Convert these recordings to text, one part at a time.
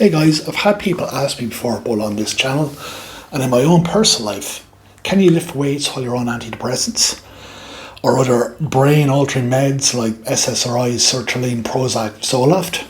Hey guys, I've had people ask me before, both on this channel and in my own personal life, can you lift weights while you're on antidepressants? Or other brain-altering meds like SSRIs, Sertraline, Prozac, Zoloft?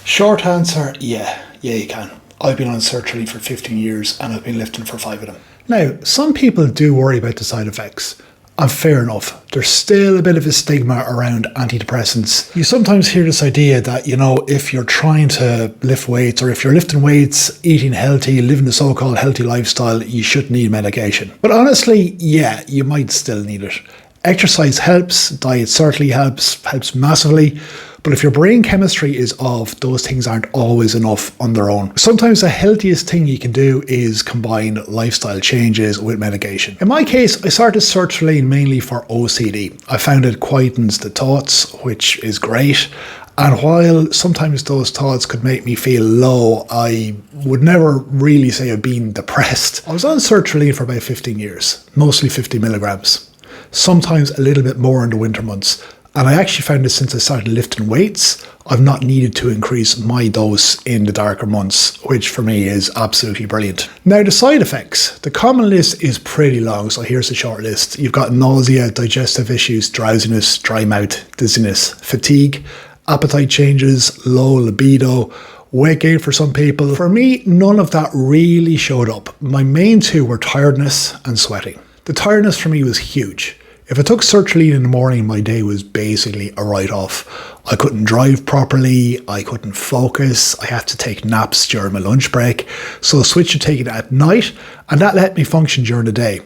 Short answer, yeah you can. I've been on Sertraline for 15 years and I've been lifting for 5 of them. Now, some people do worry about the side effects. And fair enough, there's still a bit of a stigma around antidepressants. You sometimes hear this idea that, if you're trying to lift weights or if you're lifting weights, eating healthy, living a so-called healthy lifestyle, you shouldn't need medication. But honestly, yeah, you might still need it. Exercise helps, diet certainly helps massively. But if your brain chemistry is off, those things aren't always enough on their own. Sometimes the healthiest thing you can do is combine lifestyle changes with medication. In my case, I started Sertraline mainly for OCD. I found it quietens the thoughts, which is great. And while sometimes those thoughts could make me feel low, I would never really say I've been depressed. I was on Sertraline for about 15 years, mostly 50 milligrams, sometimes a little bit more in the winter months. And I actually found that since I started lifting weights, I've not needed to increase my dose in the darker months, which for me is absolutely brilliant. Now, the side effects. The common list is pretty long, so here's the short list. You've got nausea, digestive issues, drowsiness, dry mouth, dizziness, fatigue, appetite changes, low libido, weight gain for some people. For me, none of that really showed up. My main two were tiredness and sweating. The tiredness for me was huge. If I took Sertraline in the morning, my day was basically a write-off. I couldn't drive properly, I couldn't focus, I had to take naps during my lunch break, so I switched to taking it at night, and that let me function during the day.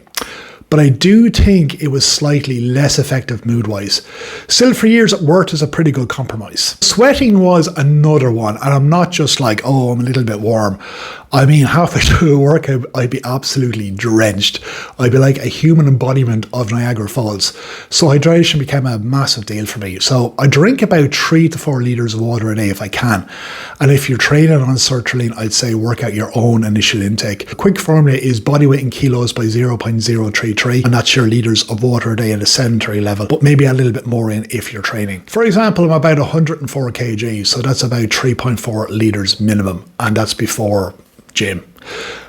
But I do think it was slightly less effective mood-wise. Still, for years, it worked as a pretty good compromise. Sweating was another one, and I'm not just like, oh, I'm a little bit warm. I mean, halfway through a workout, I'd be absolutely drenched. I'd be like a human embodiment of Niagara Falls. So hydration became a massive deal for me. So I drink about 3 to 4 litres of water a day if I can. And if you're training on Sertraline, I'd say work out your own initial intake. A quick formula is body weight in kilos by 0.033, and that's your litres of water a day at a sedentary level, but maybe a little bit more in if you're training. For example, I'm about 104 kg, so that's about 3.4 litres minimum, and that's before gym.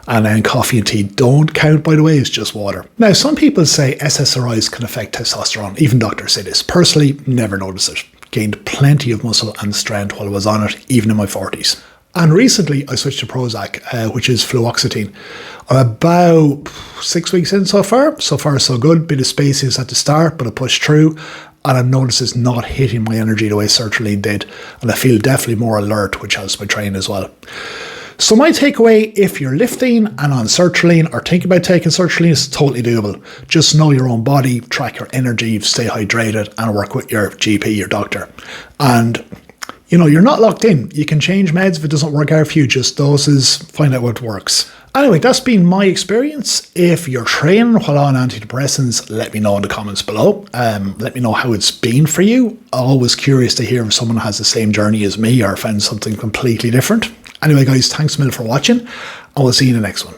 And then coffee and tea don't count, by the way, it's just water. Now, some people say SSRIs can affect testosterone. Even doctors say this. Personally, never noticed it. Gained plenty of muscle and strength while I was on it, even in my 40s. And recently, I switched to Prozac, which is fluoxetine. I'm about 6 weeks in so far. So far, so good. Bit of spaces at the start, but I pushed through. And I've noticed it's not hitting my energy the way Sertraline did. And I feel definitely more alert, which helps my training as well. So my takeaway, if you're lifting and on Sertraline or think about taking Sertraline, it's totally doable. Just know your own body, track your energy, stay hydrated, and work with your GP, your doctor. And you're not locked in. You can change meds if it doesn't work out for you. Just doses, find out what works. Anyway, that's been my experience. If you're training while on antidepressants, let me know in the comments below. Let me know how it's been for you. Always curious to hear if someone has the same journey as me or found something completely different. Anyway, guys, thanks a million for watching, and we'll see you in the next one.